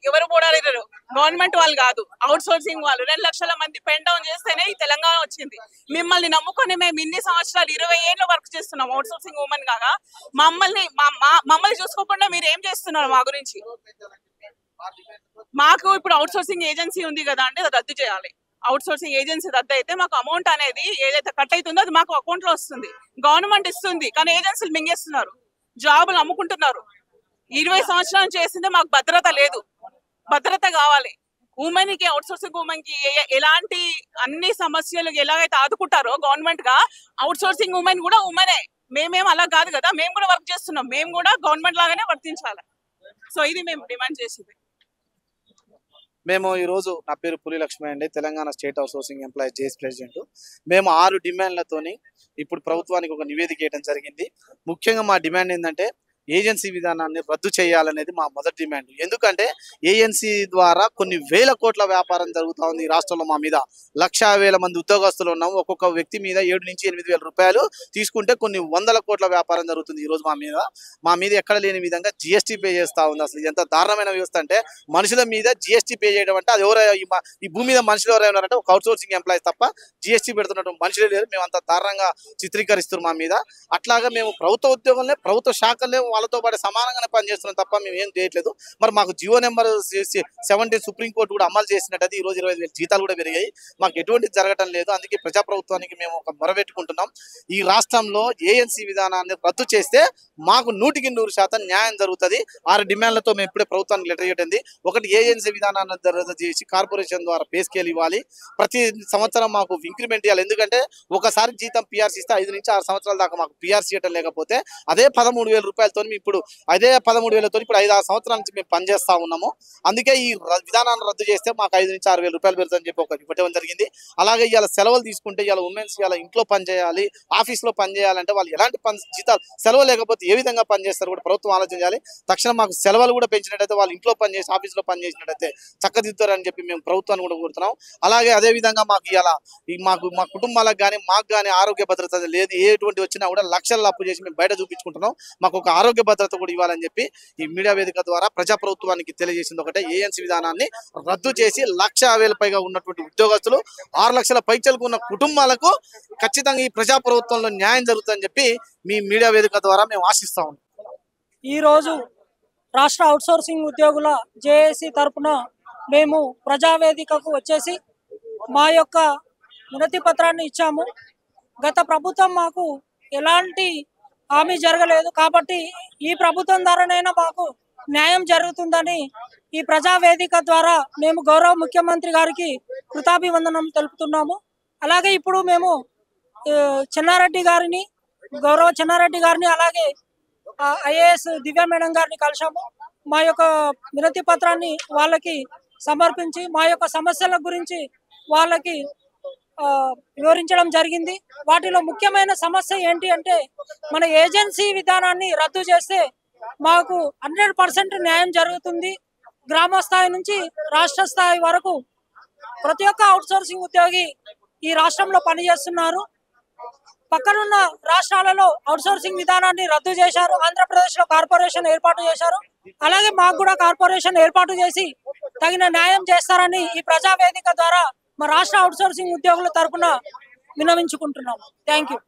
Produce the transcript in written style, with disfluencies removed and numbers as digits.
ఎవరు పోరాడారు? గవర్నమెంట్ వాళ్ళు కాదు, అవుట్ సోర్సింగ్ వాళ్ళు. 2 లక్షల మంది పెన్ డౌన్ చేస్తేనే ఈ తెలంగాణ వచ్చింది. మిమ్మల్ని నమ్ముకొని మేము ఇన్ని సంవత్సరాలు 20 ఏళ్ళు వర్క్ చేస్తున్నాం అవుట్ సోర్సింగ్ ఉమెన్ కాగా. మమ్మల్ని చూసుకోకుండా మీరు ఏం చేస్తున్నారు మా గురించి? మాకు ఇప్పుడు అవుట్ సోర్సింగ్ ఏజెన్సీ ఉంది కదా అంటే అది రద్దు చేయాలి. అవుట్ సోర్సింగ్ ఏజెన్సీ రద్దు అయితే మాకు అమౌంట్ అనేది ఏదైతే కట్ అవుతుందో అది మాకు అకౌంట్ లో వస్తుంది. గవర్నమెంట్ ఇస్తుంది కానీ ఏజెన్సీలు మింగేస్తున్నారు, జాబులు అమ్ముకుంటున్నారు. 20 సంవత్సరాలు చేసిందే మాకు భద్రత లేదు. భద్రత కావాలి. ఉమెన్ కి, అవుట్ సోర్సింగ్ ఉమెన్ కి ఎలాంటి అన్ని సమస్యలు ఎలాగైతే ఆదుకుంటారో గవర్నమెంట్ గా, అవుట్ సోర్సింగ్ ఉమెన్ కూడా ఉమెనే. మేమేం అలా కాదు కదా, మేము కూడా వర్క్ చేస్తున్నాం, మేము కూడా గవర్నమెంట్ లాగానే వర్తించాలి. సో ఇది మేము డిమాండ్ చేసేది. మేము ఈరోజు, నా పేరు పులి లక్ష్మి అండి, Telangana state out sourcing employees JAC president. మేము 6 డిమాండ్లతోని ఇప్పుడు ప్రభుత్వానికి ఒక నివేదిక ఇవ్వడం జరిగింది. ముఖ్యంగా మా డిమాండ్ ఏంటంటే ఏజెన్సీ విధానాన్ని రద్దు చేయాలనేది మా మొదటి డిమాండ్. ఎందుకంటే ఏజెన్సీ ద్వారా కొన్ని వేల కోట్ల వ్యాపారం జరుగుతూ ఉంది ఈ రాష్ట్రంలో. మా మీద 1,00,000 మంది ఉద్యోగస్తులు ఉన్నాము. ఒక్కొక్క వ్యక్తి మీద 7 నుంచి 8 వేల రూపాయలు తీసుకుంటే కొన్ని వందల కోట్ల వ్యాపారం జరుగుతుంది ఈరోజు మా మీద ఎక్కడ లేని విధంగా జిఎస్టీ పే చేస్తూ ఉంది. అసలు ఎంత దారుణమైన వ్యవస్థ అంటే, మనుషుల మీద జిఎస్టీ పే చేయడం అంటే అది ఎవరో ఈ భూమి మీద మనుషులు ఎవరైనా ఉన్నారంటే ఒక అవుట్ సోర్సింగ్ ఎంప్లాయీస్ తప్ప జిఎస్టీ పెడుతున్నట్టు మనుషులే లేరు. మేము అంత దారుణంగా చిత్రీకరిస్తున్నాం మా మీద. అట్లాగా మేము ప్రభుత్వ ఉద్యోగంలో, ప్రభుత్వ శాఖలే వాళ్ళతో పాటు సమానంగానే పనిచేస్తున్నాం తప్ప మేము ఏం చేయట్లేదు. మరి మాకు జియో నెంబర్ 70 సుప్రీంకోర్టు కూడా అమలు చేసినట్టు ఈ రోజు 25,000 జీతాలు కూడా పెరిగాయి. మాకు ఎటువంటి జరగటం లేదు. అందుకే ప్రజాప్రభుత్వానికి మేము ఒక మొరబెట్టుకుంటున్నాం. ఈ రాష్ట్రంలో ఏఎన్సీ విధానాన్ని రద్దు చేస్తే మాకు 100% న్యాయం జరుగుతుంది. 6 డిమాండ్లతో మేము ఇప్పుడే ప్రభుత్వానికి లెటర్ ఇవ్వటండి. ఒకటి, ఏఎన్సీ విధానాన్ని రద్దు చేసి కార్పొరేషన్ ద్వారా పే స్కేల్ ఇవ్వాలి. ప్రతి సంవత్సరం మాకు ఇంక్రిమెంట్ ఇవ్వాలి. ఎందుకంటే ఒకసారి జీతం పిఆర్సీ ఇస్తే 5 నుంచి 6 సంవత్సరాల దాకా మాకు పిఆర్సీ ఇవ్వటం లేకపోతే అదే 13,000 రూపాయలతో ఇప్పుడు అదే 13,000తో ఇప్పుడు 5-6 సంవత్సరాల నుంచి మేము పనిచేస్తా ఉన్నాము. అందుకే ఈ విధానాన్ని రద్దు చేస్తే మాకు 5 నుంచి 6 వేల రూపాయలు పెడతామని చెప్పి ఒకటి ఇవ్వడం జరిగింది. అలాగే ఇవాళ సెలవులు తీసుకుంటే ఇవాళ ఉమెన్స్ ఇవాళ ఇంట్లో పని చేయాలి, ఆఫీస్లో పని చేయాలంటే వాళ్ళు ఎలాంటి జీతాలు, సెలవు లేకపోతే ఏ విధంగా పని చేస్తారు కూడా ప్రభుత్వం ఆలోచన చేయాలి. తక్షణం మాకు సెలవులు కూడా పెంచినట్టయితే వాళ్ళు ఇంట్లో పని చేసి ఆఫీస్లో పని చేసినట్టయితే చక్కదిద్దుతారని చెప్పి మేము ప్రభుత్వాన్ని కూడా కోరుతున్నాం. అలాగే అదేవిధంగా మాకు ఇలా మా కుటుంబాలకు కానీ మాకు కానీ ఆరోగ్య భద్రత లేదు. ఎటువంటి వచ్చినా కూడా లక్షల్లో అప్పు చేసి మేము బయట చూపించుకుంటున్నాం. మాకు ఒక ఆరోగ్య భద్రత కూడా ఇవ్వాలని చెప్పి ఈ మీడియా వేదిక ద్వారా ప్రజాప్రభుత్వానికి తెలియజేసింది ఒకటే, ఏఎన్సీ విధానాన్ని రద్దు చేసి 1,00,000 పైగా ఉన్నటువంటి ఉద్యోగస్తులు, 6 లక్షల పైచలకు ఉన్న కుటుంబాలకు ఖచ్చితంగా ఈ ప్రజాప్రభుత్వంలో న్యాయం జరుగుతుందని చెప్పి మీ మీడియా వేదిక ద్వారా మేము ఆశిస్తా ఉన్నాం. ఈ రోజు రాష్ట్ర అవుట్సోర్సింగ్ ఉద్యోగుల జేఏసీ తరపున మేము ప్రజావేదికకు వచ్చేసి మా యొక్క వినతి పత్రాన్ని ఇచ్చాము. గత ప్రభుత్వం మాకు ఎలాంటి హామీ జరగలేదు కాబట్టి ఈ ప్రభుత్వం ద్వారానైనా మాకు న్యాయం జరుగుతుందని ఈ ప్రజావేదిక ద్వారా మేము గౌరవ ముఖ్యమంత్రి గారికి కృతాభివందనం తెలుపుతున్నాము. అలాగే ఇప్పుడు మేము గౌరవ చెన్నారెడ్డి గారిని అలాగే ఐఏఎస్ దివ్య మేడం గారిని కలిసాము. మా యొక్క వినతి పత్రాన్ని వాళ్ళకి సమర్పించి మా యొక్క సమస్యల గురించి వాళ్ళకి వివరించడం జరిగింది. వాటిలో ముఖ్యమైన సమస్య ఏంటి అంటే, మన ఏజెన్సీ విధానాన్ని రద్దు చేస్తే మాకు 100% న్యాయం జరుగుతుంది. గ్రామ స్థాయి నుంచి రాష్ట్ర స్థాయి వరకు ప్రతి ఒక్క అవుట్సోర్సింగ్ ఉద్యోగి ఈ రాష్ట్రంలో పనిచేస్తున్నారు. పక్కనున్న రాష్ట్రాలలో అవుట్సోర్సింగ్ విధానాన్ని రద్దు చేశారు. ఆంధ్రప్రదేశ్ లో కార్పొరేషన్ ఏర్పాటు చేశారు. అలాగే మాకు కూడా కార్పొరేషన్ ఏర్పాటు చేసి తగిన న్యాయం చేస్తారని ఈ ప్రజావేదిక ద్వారా మా రాష్ట్ర అవుట్సోర్సింగ్ ఉద్యోగుల తరపున విన్నవించుకుంటున్నాము. Thank you.